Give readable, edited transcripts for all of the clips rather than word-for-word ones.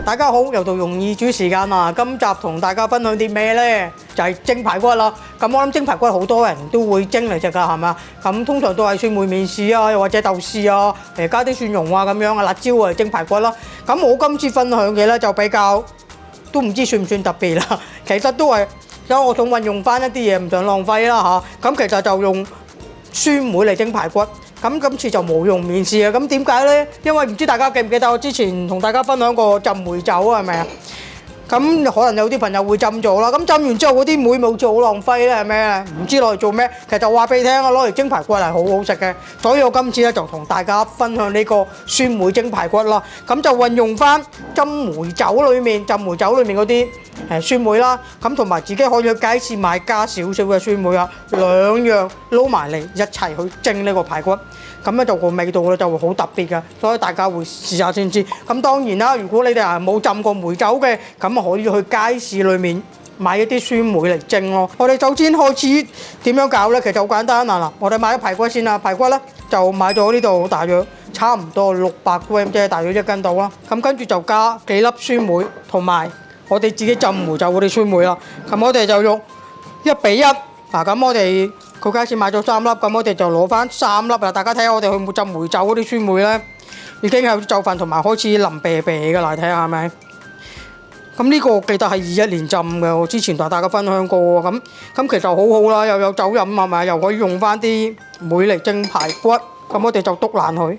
大家好，又到容易煮時間啦！今集同大家分享啲咩呢？就係蒸排骨啦。咁我諗蒸排骨好多人都會蒸嚟食㗎，係嘛？咁通常都係蒜梅面豉啊，又或者豆豉啊，加啲蒜蓉啊咁樣啊，辣椒啊蒸排骨啦。咁我今次分享嘅咧就比較都唔知算唔算特別啦。其實都係因為我想運用翻一啲嘢，唔想浪費啦嚇。咁其實就用酸梅嚟蒸排骨。咁今次就冇用面豉啊！咁點解呢？因為唔知大家記唔記得我之前同大家分享過浸梅酒啊，係咪啊？咁可能有啲朋友會浸咗啦。咁浸完之後嗰啲梅冇做好浪費咧，係咩？唔知攞嚟做咩？其實話俾你聽啊，攞嚟蒸排骨係好好食嘅。所以我今次咧就同大家分享呢個酸梅蒸排骨啦。咁就運用翻浸梅酒裡面嗰啲酸梅啦。咁同埋自己可以去街市買加少少嘅酸梅啊，兩樣撈埋嚟一齊去蒸呢個排骨。咁咧就個味道咧就會好特別嘅，所以大家會試下先知。咁當然啦，如果你哋係冇浸過梅酒嘅，咁啊可以去街市裏面買一啲酸梅嚟蒸咯。我哋首先開始點樣搞呢？其實好簡單嗱，我哋買咗排骨先啦。排骨呢就買咗呢度大約差唔多600g，即係大約1斤到啦。咁跟住就加幾粒酸梅，同埋我哋自己浸梅酒嗰啲酸梅啦。咁我哋就用1比1。咁我哋佢街市買咗3粒，咁我哋就攞翻3粒啦。大家睇下我哋去浸梅酒嗰啲酸梅咧，已經有就份同埋開始腍啤啤嘅啦，睇下係咪？咁呢個我記得係21年浸嘅，我之前同大家分享過喎。咁其實好好啦，又有酒飲係咪？又可以用翻啲梅嚟蒸排骨。咁我哋就篤爛佢。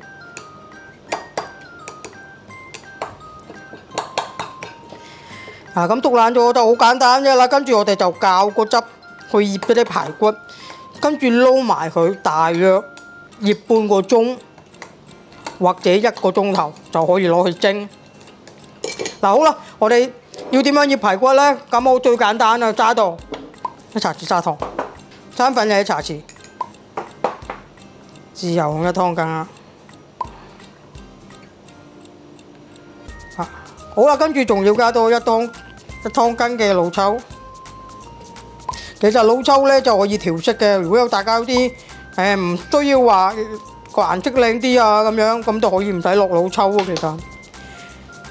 咁篤爛咗就好簡單啫啦。跟住我哋就較個汁去醃嗰啲排骨，跟住撈埋佢，大約醃半個鐘或者1個鐘頭就可以攞去蒸。好啦，我哋要點樣醃排骨呢？咁我最簡單啦，揸到1茶匙砂糖，生粉1茶匙，豉油1湯羹啦。好啦，跟住仲要加多1湯羹嘅老抽。其實老抽咧就可以調色嘅，如果有大家有啲唔需要話個顏色靚啲啊咁樣，咁就可以唔使落老抽喎。其實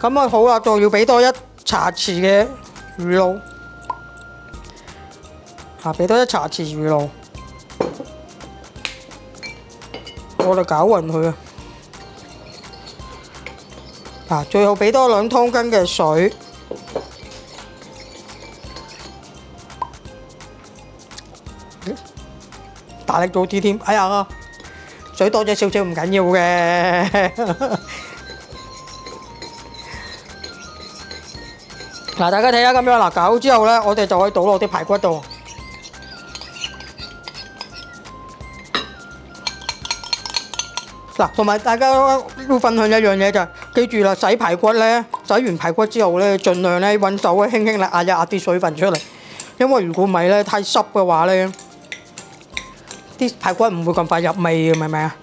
咁啊好啦，就要俾多1茶匙嘅魚露，俾多1茶匙魚露，我哋攪勻佢啊！最後俾多2湯羹嘅水。大力咗啲添，哎呀，水多咗少少唔緊要嘅。大家睇下咁樣搞好之後呢，我哋就可以倒落啲排骨度。同埋大家要分享一樣嘢就係，記住啦，洗排骨呢，洗完排骨之後呢，盡量呢揾手輕輕嚟壓一壓啲水分出嚟，因為如果唔係呢，太濕嘅話呢，啲排骨唔會咁快入味嘅，明唔明啊？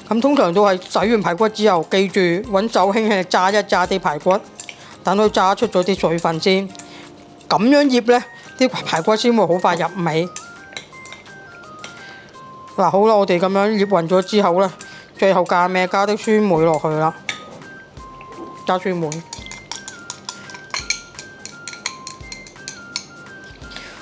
咁通常都係洗完排骨之後，記住揾手輕輕炸一炸啲排骨，等佢炸出咗啲水分先。咁樣醃呢，啲排骨先會好快入味。好啦，我哋咁樣醃勻咗之後呢，最後加咩？加啲酸梅落去啦，加酸梅。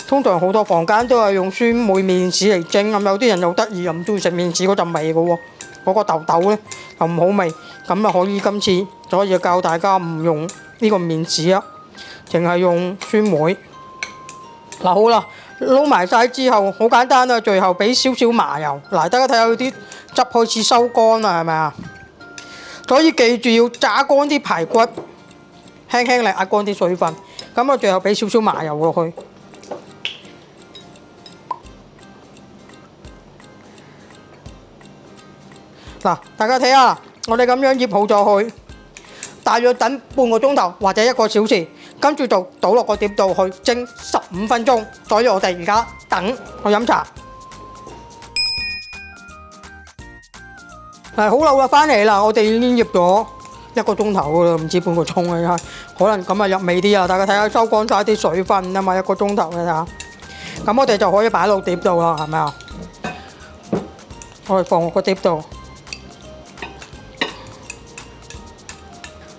通常好多房間都係用酸梅面豉嚟蒸，有啲人又得意，又唔中意食面豉嗰陣味嘅喎，嗰個豆豆呢又唔好味，咁啊可以今次所以教大家唔用呢個面豉啊，淨係用酸梅。好啦，撈埋晒之後好簡單啦，最後俾少少麻油。大家睇下佢啲汁開始收乾啦，係咪啊？所以記住要炸乾啲排骨，輕輕嚟壓乾啲水分。咁我最後俾少少麻油落去。大家睇下，我哋咁樣醃好咗佢，大約等半個鐘頭或者1個小時，跟住就倒落個碟度去蒸15分鐘。所以我哋而家等去飲茶。好啦，翻嚟啦，我哋已經醃咗1個鐘頭啦，唔知半個鐘啊，可能咁啊入味啲啊。大家睇下收乾晒啲水分啊嘛，1個鐘頭嘅咋。咁我哋就可以擺落碟度啦，係咪啊？我哋放落個碟度。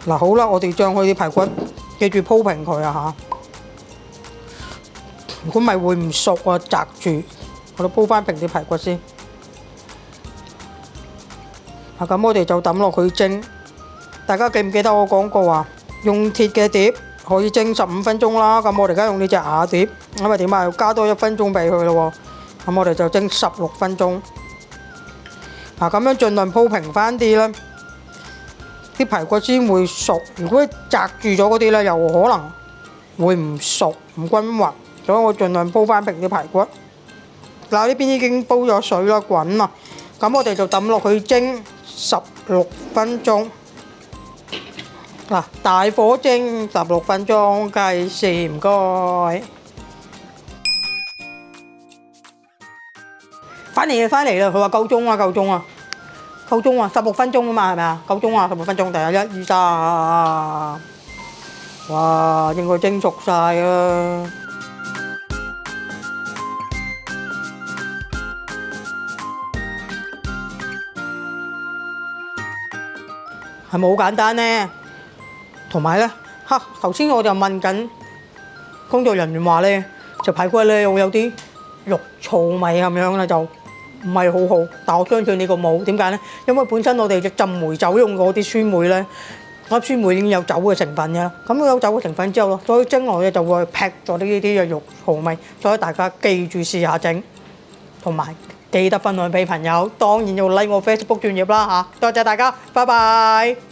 嗱好啦，我哋將佢啲排骨記住鋪平佢啊嚇，如果唔係會唔熟啊，擲住。我哋鋪翻平啲排骨先。咁我哋就抌落去蒸。大家記唔記得我講過話，用鐵嘅碟可以蒸15分鐘啦。咁我哋而家用呢隻瓦碟，因為點啊？要加多1分鐘俾佢咯喎。咁我哋就蒸16分鐘。咁樣盡量鋪平翻啲啦，啲排骨先會熟。如果擲住咗嗰啲咧，又可能會唔熟唔均勻，所以我盡量鋪翻平啲排骨。嗱，呢邊已經煲咗水啦，滾啦。咁我哋就抌落去蒸16分鐘。嗱，大火蒸16分鐘，計時唔該。翻嚟啦！佢話夠鐘啊，16分鐘啊嘛，係咪啊？夠鐘啊，16分鐘，第1、2、3，哇，應該蒸熟晒啊！係咪好簡單呢？同埋咧，頭先我就問緊工作人員話咧，隻排骨咧會有啲肉燥味咁樣啦，就唔係好好。但我相信呢個冇，點解咧？因為本身我哋浸梅酒用嗰啲酸梅咧，嗰啲酸梅已經有酒嘅成分嘅，咁有酒嘅成分之後咯，所以蒸落去就會劈咗呢啲嘅肉燥味。所以大家記住試下整，同埋記得分享俾朋友。當然要 like 我 Facebook 專頁啦嚇。多謝大家，拜拜。